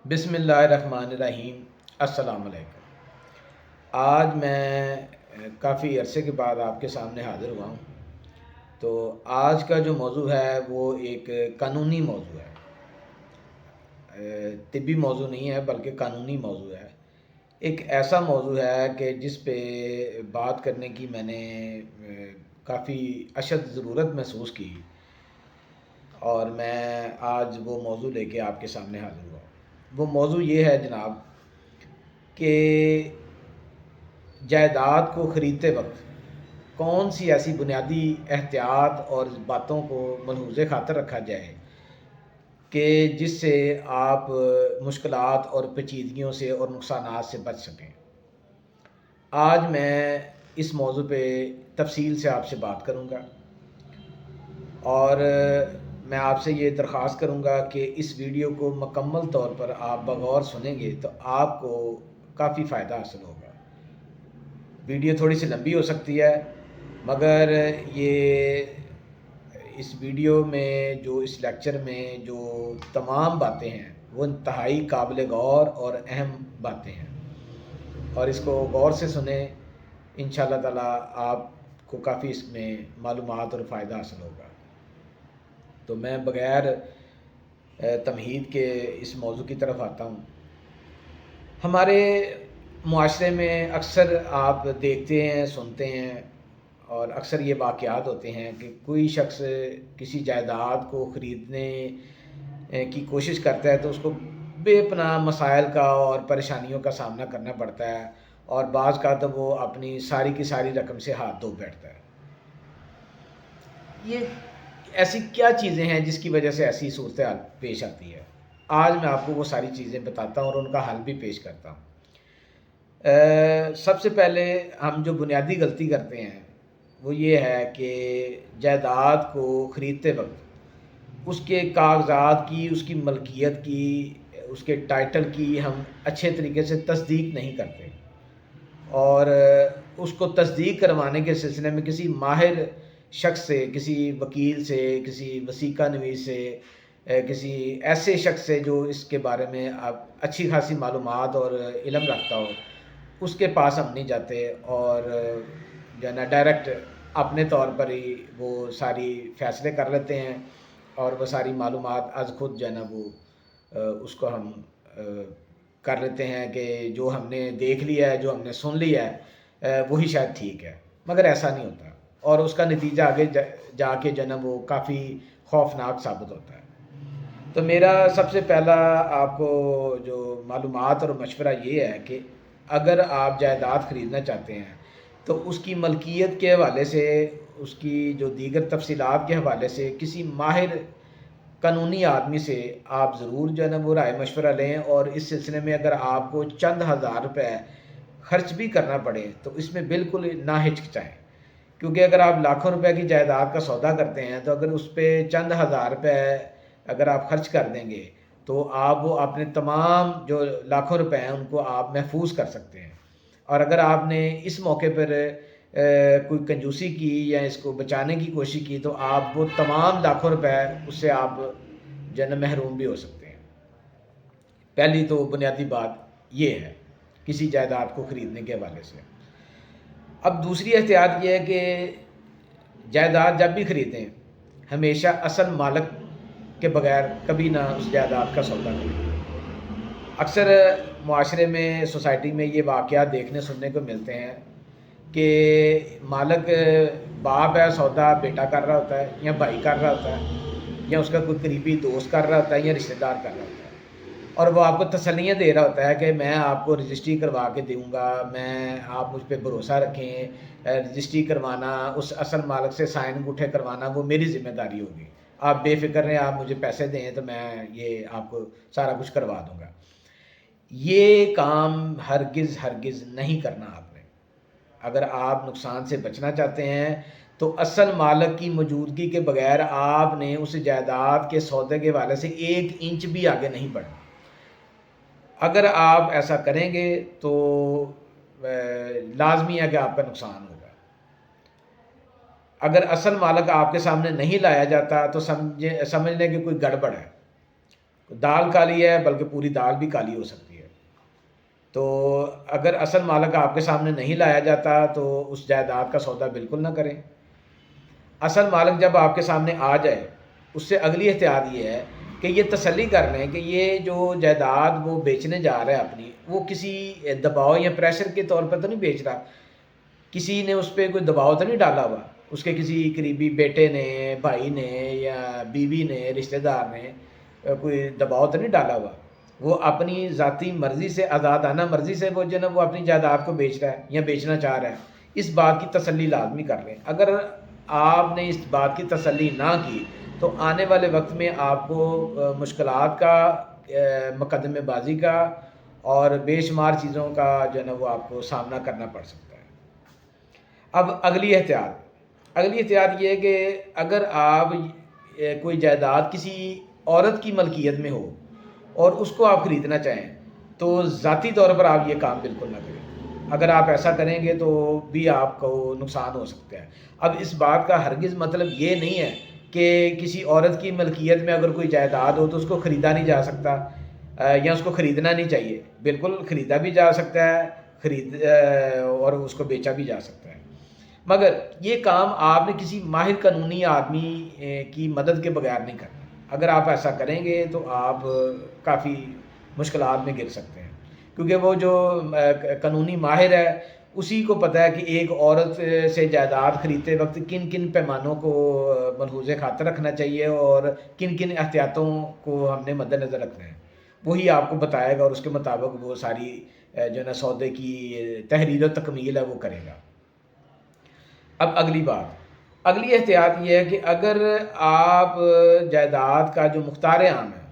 بسم اللہ الرحمن الرحیم۔ السلام علیکم۔ آج میں کافی عرصے کے بعد آپ کے سامنے حاضر ہوا ہوں۔ تو آج کا جو موضوع ہے وہ ایک قانونی موضوع ہے، طبی موضوع نہیں ہے بلکہ قانونی موضوع ہے۔ ایک ایسا موضوع ہے کہ جس پہ بات کرنے کی میں نے کافی اشد ضرورت محسوس کی، اور میں آج وہ موضوع لے کے آپ کے سامنے حاضر ہوا ہوں۔ وہ موضوع یہ ہے جناب کہ جائیداد کو خریدتے وقت کون سی ایسی بنیادی احتیاط اور باتوں کو ملحوظ خاطر رکھا جائے کہ جس سے آپ مشکلات اور پیچیدگیوں سے اور نقصانات سے بچ سکیں۔ آج میں اس موضوع پہ تفصیل سے آپ سے بات کروں گا، اور میں آپ سے یہ درخواست کروں گا کہ اس ویڈیو کو مکمل طور پر آپ بغور سنیں گے تو آپ کو کافی فائدہ حاصل ہوگا۔ ویڈیو تھوڑی سی لمبی ہو سکتی ہے، مگر یہ اس ویڈیو میں اس لیکچر میں جو تمام باتیں ہیں وہ انتہائی قابل غور اور اہم باتیں ہیں، اور اس کو غور سے سنیں۔ انشاءاللہ تعالی آپ کو کافی اس میں معلومات اور فائدہ حاصل ہوگا۔ تو میں بغیر تمہید کے اس موضوع کی طرف آتا ہوں۔ ہمارے معاشرے میں اکثر آپ دیکھتے ہیں، سنتے ہیں، اور اکثر یہ واقعات ہوتے ہیں کہ کوئی شخص کسی جائیداد کو خریدنے کی کوشش کرتا ہے تو اس کو بے پناہ مسائل کا اور پریشانیوں کا سامنا کرنا پڑتا ہے، اور بعض کا تو وہ اپنی ساری کی ساری رقم سے ہاتھ دھو بیٹھتا ہے۔ یہ ایسی کیا چیزیں ہیں جس کی وجہ سے ایسی صورتحال پیش آتی ہے؟ آج میں آپ کو وہ ساری چیزیں بتاتا ہوں اور ان کا حل بھی پیش کرتا ہوں۔ سب سے پہلے ہم جو بنیادی غلطی کرتے ہیں وہ یہ ہے کہ جائیداد کو خریدتے وقت اس کے کاغذات کی، اس کی ملکیت کی، اس کے ٹائٹل کی ہم اچھے طریقے سے تصدیق نہیں کرتے، اور اس کو تصدیق کروانے کے سلسلے میں کسی ماہر شخص سے، کسی وکیل سے، کسی وثیقہ نویس سے، کسی ایسے شخص سے جو اس کے بارے میں اچھی خاصی معلومات اور علم رکھتا ہو، اس کے پاس ہم نہیں جاتے، اور جو ہے نا ڈائریکٹ اپنے طور پر ہی وہ ساری فیصلے کر لیتے ہیں، اور وہ ساری معلومات از خود جو ہے نا وہ اس کو ہم کر لیتے ہیں کہ جو ہم نے دیکھ لیا ہے، جو ہم نے سن لیا ہے وہی شاید ٹھیک ہے، مگر ایسا نہیں ہوتا، اور اس کا نتیجہ آگے جا کے جو ہے نا وہ کافی خوفناک ثابت ہوتا ہے۔ تو میرا سب سے پہلا آپ کو جو معلومات اور مشورہ یہ ہے کہ اگر آپ جائیداد خریدنا چاہتے ہیں تو اس کی ملکیت کے حوالے سے، اس کی جو دیگر تفصیلات کے حوالے سے کسی ماہر قانونی آدمی سے آپ ضرور جو ہے نا وہ رائے مشورہ لیں، اور اس سلسلے میں اگر آپ کو چند ہزار روپے خرچ بھی کرنا پڑے تو اس میں بالکل نہ ہچکچائیں، کیونکہ اگر آپ لاکھوں روپے کی جائیداد کا سودا کرتے ہیں تو اگر اس پہ چند ہزار روپے اگر آپ خرچ کر دیں گے تو آپ وہ اپنے تمام جو لاکھوں روپے ہیں ان کو آپ محفوظ کر سکتے ہیں، اور اگر آپ نے اس موقع پر کوئی کنجوسی کی یا اس کو بچانے کی کوشش کی تو آپ وہ تمام لاکھوں روپے اس سے آپ جن محروم بھی ہو سکتے ہیں۔ پہلی تو بنیادی بات یہ ہے کسی جائیداد کو خریدنے کے حوالے سے۔ اب دوسری احتیاط یہ ہے کہ جائیداد جب بھی خریدیں ہمیشہ اصل مالک کے بغیر کبھی نہ اس جائیداد کا سودا کریں۔ اکثر معاشرے میں، سوسائٹی میں یہ واقعات دیکھنے سننے کو ملتے ہیں کہ مالک باپ ہے، سودا بیٹا کر رہا ہوتا ہے یا بھائی کر رہا ہوتا ہے یا اس کا کوئی قریبی دوست کر رہا ہوتا ہے یا رشتہ دار کر رہا ہوتا ہے، اور وہ آپ کو تسلیاں دے رہا ہوتا ہے کہ میں آپ کو رجسٹری کروا کے دوں گا، میں آپ مجھ پہ بھروسہ رکھیں، رجسٹری کروانا، اس اصل مالک سے سائن انگوٹھے کروانا وہ میری ذمہ داری ہوگی، آپ بے فکر رہیں، آپ مجھے پیسے دیں تو میں یہ آپ کو سارا کچھ کروا دوں گا۔ یہ کام ہرگز ہرگز نہیں کرنا آپ نے۔ اگر آپ نقصان سے بچنا چاہتے ہیں تو اصل مالک کی موجودگی کے بغیر آپ نے اس جائیداد کے سودے کے حوالے سے 1 انچ بھی آگے نہیں بڑھنا۔ اگر آپ ایسا کریں گے تو لازمی ہے کہ آپ کا نقصان ہوگا۔ اگر اصل مالک آپ کے سامنے نہیں لایا جاتا تو سمجھ لیں کہ کوئی گڑبڑ ہے، دال کالی ہے بلکہ پوری دال بھی کالی ہو سکتی ہے۔ تو اگر اصل مالک آپ کے سامنے نہیں لایا جاتا تو اس جائیداد کا سودا بالکل نہ کریں۔ اصل مالک جب آپ کے سامنے آ جائے، اس سے اگلی احتیاط یہ ہے کہ یہ تسلی کر لیں کہ یہ جو جائیداد وہ بیچنے جا رہا ہے اپنی، وہ کسی دباؤ یا پریشر کے طور پر تو نہیں بیچ رہا، کسی نے اس پہ کوئی دباؤ تو نہیں ڈالا ہوا، اس کے کسی قریبی بیٹے نے، بھائی نے یا بیوی نے، رشتہ دار نے کوئی دباؤ تو نہیں ڈالا ہوا، وہ اپنی ذاتی مرضی سے، آزادانہ مرضی سے وہ جو ہے نا وہ اپنی جائیداد کو بیچ رہا ہے یا بیچنا چاہ رہا ہے۔ اس بات کی تسلی لازمی کر لیں۔ اگر آپ نے اس بات کی تسلی نہ کی تو آنے والے وقت میں آپ کو مشکلات کا، مقدمے بازی کا اور بے شمار چیزوں کا جو ہے نا وہ آپ کو سامنا کرنا پڑ سکتا ہے۔ اب اگلی احتیاط یہ ہے کہ اگر آپ کوئی جائیداد کسی عورت کی ملکیت میں ہو اور اس کو آپ خریدنا چاہیں تو ذاتی طور پر آپ یہ کام بالکل نہ کریں۔ اگر آپ ایسا کریں گے تو بھی آپ کو نقصان ہو سکتا ہے۔ اب اس بات کا ہرگز مطلب یہ نہیں ہے کہ کسی عورت کی ملکیت میں اگر کوئی جائیداد ہو تو اس کو خریدا نہیں جا سکتا یا اس کو خریدنا نہیں چاہیے۔ بالکل خریدا بھی جا سکتا ہے، اور اس کو بیچا بھی جا سکتا ہے، مگر یہ کام آپ نے کسی ماہر قانونی آدمی کی مدد کے بغیر نہیں کرنا۔ اگر آپ ایسا کریں گے تو آپ کافی مشکلات میں گر سکتے ہیں، کیونکہ وہ جو قانونی ماہر ہے اسی کو پتہ ہے کہ ایک عورت سے جائیداد خریدتے وقت کن کن پیمانوں کو ملحوظ خاطر رکھنا چاہیے اور کن کن احتیاطوں کو ہم نے مد نظر رکھنا ہے، وہی آپ کو بتائے گا اور اس کے مطابق وہ ساری جو ہے نا سودے کی تحریر و تکمیل ہے وہ کرے گا۔ اب اگلی احتیاط یہ ہے کہ اگر آپ جائیداد کا جو مختار عام ہے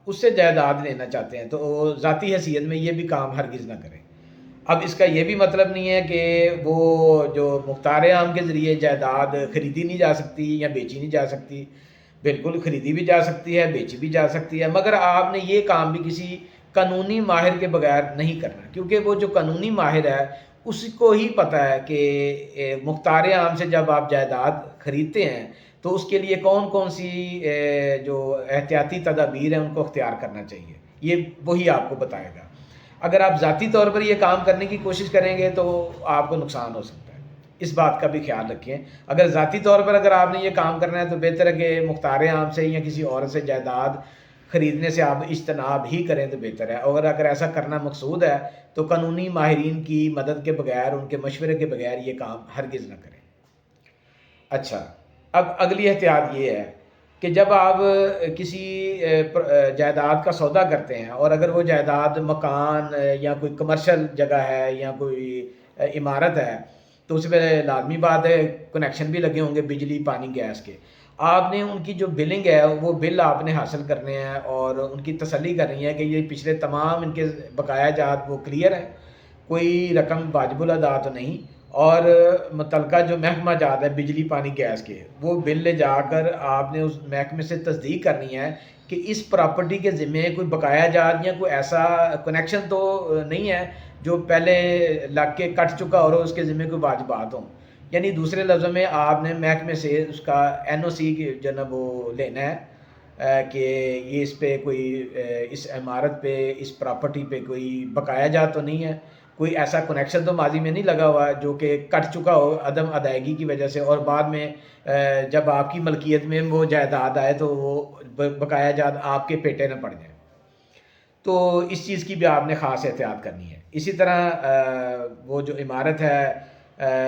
اس سے جائیداد لینا چاہتے ہیں تو ذاتی حیثیت میں یہ بھی کام ہرگز نہ کریں۔ اب اس کا یہ بھی مطلب نہیں ہے کہ وہ جو مختار عام کے ذریعے جائیداد خریدی نہیں جا سکتی یا بیچی نہیں جا سکتی، بالکل خریدی بھی جا سکتی ہے، بیچی بھی جا سکتی ہے، مگر آپ نے یہ کام بھی کسی قانونی ماہر کے بغیر نہیں کرنا، کیونکہ وہ جو قانونی ماہر ہے اس کو ہی پتہ ہے کہ مختار عام سے جب آپ جائیداد خریدتے ہیں تو اس کے لیے کون کون سی جو احتیاطی تدابیر ہیں ان کو اختیار کرنا چاہیے، یہ وہی آپ کو بتائے گا۔ اگر آپ ذاتی طور پر یہ کام کرنے کی کوشش کریں گے تو آپ کو نقصان ہو سکتا ہے، اس بات کا بھی خیال رکھیں۔ اگر ذاتی طور پر اگر آپ نے یہ کام کرنا ہے تو بہتر ہے کہ مختار عام سے یا کسی عورت سے جائیداد خریدنے سے آپ اجتناب ہی کریں تو بہتر ہے، اور اگر ایسا کرنا مقصود ہے تو قانونی ماہرین کی مدد کے بغیر، ان کے مشورے کے بغیر یہ کام ہرگز نہ کریں۔ اچھا، اب اگلی احتیاط یہ ہے کہ جب آپ کسی جائیداد کا سودا کرتے ہیں اور اگر وہ جائیداد مکان یا کوئی کمرشل جگہ ہے یا کوئی عمارت ہے تو اس پہ لازمی بات ہے کنیکشن بھی لگے ہوں گے بجلی، پانی، گیس کے۔ آپ نے ان کی جو بلنگ ہے وہ بل آپ نے حاصل کرنے ہیں اور ان کی تسلی کرنی ہے کہ یہ پچھلے تمام ان کے بقایا جات وہ کلیئر ہیں، کوئی رقم واجب الادا تو نہیں، اور متعلقہ جو محکمہ جات ہے بجلی، پانی، گیس کے، وہ بل لے جا کر آپ نے اس محکمے سے تصدیق کرنی ہے کہ اس پراپرٹی کے ذمے کوئی بقایا جات یا کوئی ایسا کنیکشن تو نہیں ہے جو پہلے لگ کے کٹ چکا اور اس کے ذمے کوئی واجبات ہوں۔ یعنی دوسرے لفظوں میں آپ نے محکمے سے اس کا NOC جو ہے نا وہ لینا ہے کہ یہ اس پہ کوئی اس عمارت پہ، اس پراپرٹی پہ کوئی بقایا جات تو نہیں ہے، کوئی ایسا کنیکشن تو ماضی میں نہیں لگا ہوا جو کہ کٹ چکا ہو عدم ادائیگی کی وجہ سے، اور بعد میں جب آپ کی ملکیت میں وہ جائیداد آئے تو وہ بقایا جات آپ کے پیٹے نہ پڑ جائیں۔ تو اس چیز کی بھی آپ نے خاص احتیاط کرنی ہے۔ اسی طرح وہ جو عمارت ہے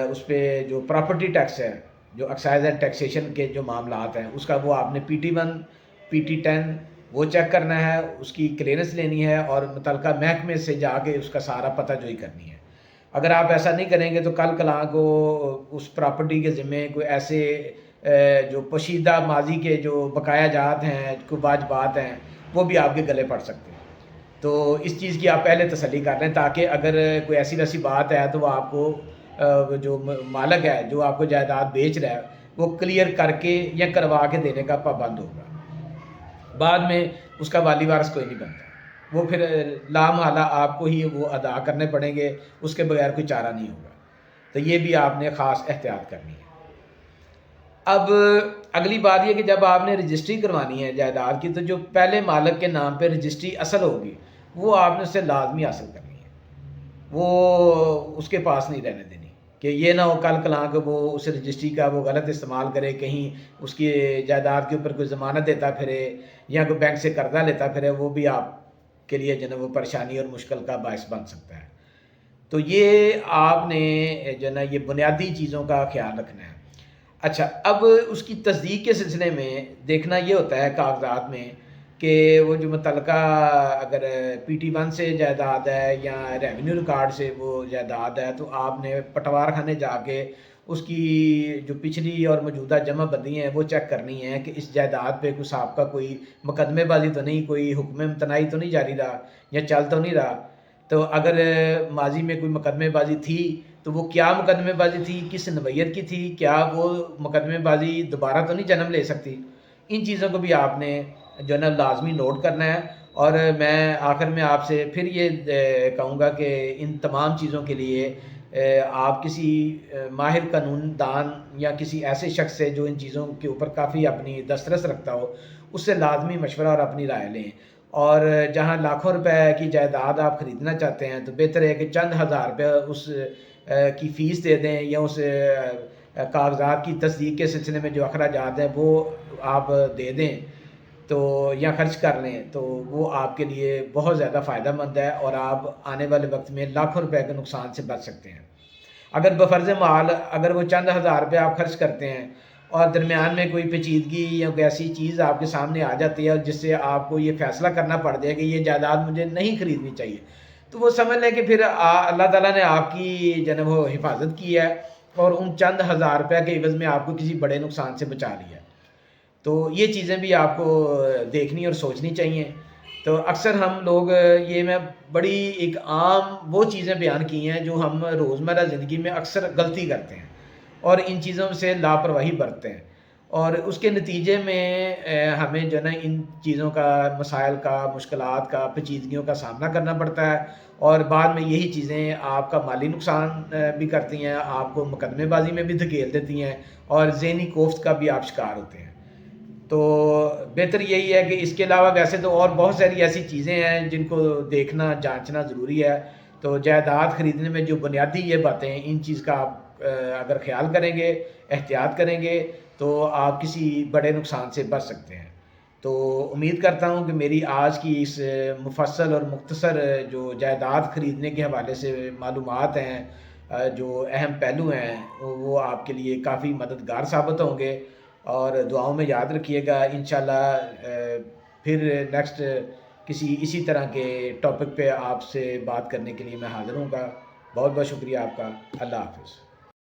اس پہ جو پراپرٹی ٹیکس ہے، جو ایکسائز اینڈ ٹیکسیشن کے جو معاملات ہیں، اس کا وہ آپ نے PT1 PT10 وہ چیک کرنا ہے، اس کی کلیئرنس لینی ہے اور متعلقہ محکمے سے جا کے اس کا سارا پتہ جوئی کرنی ہے۔ اگر آپ ایسا نہیں کریں گے تو کل کلاں کو اس پراپرٹی کے ذمے کوئی ایسے جو پوشیدہ ماضی کے جو بقایا جات ہیں، کوئی واجبات ہیں، وہ بھی آپ کے گلے پڑ سکتے ہیں۔ تو اس چیز کی آپ پہلے تسلی کر لیں تاکہ اگر کوئی ایسی ویسی بات ہے تو وہ آپ کو جو مالک ہے جو آپ کو جائیداد بیچ رہا ہے وہ کلیئر کر کے یا کروا کے دینے کا پابند ہوگا۔ بعد میں اس کا والی وارث کوئی نہیں بنتا، وہ پھر لامحالہ آپ کو ہی وہ ادا کرنے پڑیں گے، اس کے بغیر کوئی چارہ نہیں ہوگا۔ تو یہ بھی آپ نے خاص احتیاط کرنی ہے۔ اب اگلی بات یہ کہ جب آپ نے رجسٹری کروانی ہے جائیداد کی، تو جو پہلے مالک کے نام پہ رجسٹری اصل ہوگی وہ آپ نے اس سے لازمی حاصل کرنی ہے، وہ اس کے پاس نہیں رہنے دینی کہ یہ نہ ہو کل کلاں کہ وہ اس رجسٹری کا وہ غلط استعمال کرے، کہیں اس کی جائیداد کے اوپر کوئی ضمانت دیتا پھرے یا کوئی بینک سے قرضہ لیتا پھرے، وہ بھی آپ کے لیے جو ہے وہ پریشانی اور مشکل کا باعث بن سکتا ہے۔ تو یہ آپ نے جو ہے نا یہ بنیادی چیزوں کا خیال رکھنا ہے۔ اچھا، اب اس کی تصدیق کے سلسلے میں دیکھنا یہ ہوتا ہے کاغذات میں کہ وہ جو متعلقہ اگر PT1 سے جائیداد ہے یا ریونیو ریکارڈ سے وہ جائیداد ہے، تو آپ نے پٹوار خانے جا کے اس کی جو پچھلی اور موجودہ جمع بندی ہیں وہ چیک کرنی ہے کہ اس جائیداد پہ کوئی صاحب کا کوئی مقدمے بازی تو نہیں، کوئی حکم امتناعی تو نہیں جاری رہا یا چل تو نہیں رہا۔ تو اگر ماضی میں کوئی مقدمے بازی تھی تو وہ کیا مقدمے بازی تھی، کس نوعیت کی تھی، کیا وہ مقدمے بازی دوبارہ تو نہیں جنم لے سکتی، ان چیزوں کو بھی آپ نے جو ہے نا لازمی نوٹ کرنا ہے۔ اور میں آخر میں آپ سے پھر یہ کہوں گا کہ ان تمام چیزوں کے لیے آپ کسی ماہر قانون دان یا کسی ایسے شخص سے جو ان چیزوں کے اوپر کافی اپنی دسترس رکھتا ہو اس سے لازمی مشورہ اور اپنی رائے لیں۔ اور جہاں لاکھوں روپے کی جائیداد آپ خریدنا چاہتے ہیں تو بہتر ہے کہ چند ہزار روپے اس کی فیس دے دیں یا اس کاغذات کی تصدیق کے سلسلے میں جو اخراجات ہیں وہ آپ دے دیں تو یا خرچ کر لیں، تو وہ آپ کے لیے بہت زیادہ فائدہ مند ہے اور آپ آنے والے وقت میں لاکھوں روپے کے نقصان سے بچ سکتے ہیں۔ اگر بفرض محال اگر وہ چند ہزار روپے آپ خرچ کرتے ہیں اور درمیان میں کوئی پیچیدگی یا کوئی ایسی چیز آپ کے سامنے آ جاتی ہے جس سے آپ کو یہ فیصلہ کرنا پڑ جائے کہ یہ جائیداد مجھے نہیں خریدنی چاہیے، تو وہ سمجھ لیں کہ پھر اللہ تعالیٰ نے آپ کی جو ہے وہ حفاظت کی ہے اور ان چند ہزار روپے کے عوض میں آپ کو کسی بڑے نقصان سے بچا لیا ہے۔ تو یہ چیزیں بھی آپ کو دیکھنی اور سوچنی چاہیے۔ تو اکثر ہم لوگ یہ میں بڑی ایک عام وہ چیزیں بیان کی ہیں جو ہم روزمرہ زندگی میں اکثر غلطی کرتے ہیں اور ان چیزوں سے لاپرواہی برتتے ہیں، اور اس کے نتیجے میں ہمیں جو ہے نا ان چیزوں کا مسائل کا مشکلات کا پیچیدگیوں کا سامنا کرنا پڑتا ہے، اور بعد میں یہی چیزیں آپ کا مالی نقصان بھی کرتی ہیں، آپ کو مقدمے بازی میں بھی دھکیل دیتی ہیں اور ذہنی کوفت کا بھی آپ شکار ہوتے ہیں۔ تو بہتر یہی ہے کہ اس کے علاوہ ویسے تو اور بہت ساری ایسی چیزیں ہیں جن کو دیکھنا جانچنا ضروری ہے۔ تو جائیداد خریدنے میں جو بنیادی یہ باتیں ہیں ان چیز کا آپ اگر خیال کریں گے، احتیاط کریں گے تو آپ کسی بڑے نقصان سے بچ سکتے ہیں۔ تو امید کرتا ہوں کہ میری آج کی اس مفصل اور مختصر جو جائیداد خریدنے کے حوالے سے معلومات ہیں، جو اہم پہلو ہیں وہ آپ کے لیے کافی مددگار ثابت ہوں گے، اور دعاؤں میں یاد رکھیے گا۔ انشاءاللہ پھر نیکسٹ کسی اسی طرح کے ٹاپک پہ آپ سے بات کرنے کے لیے میں حاضر ہوں گا۔ بہت بہت شکریہ آپ کا۔ اللہ حافظ۔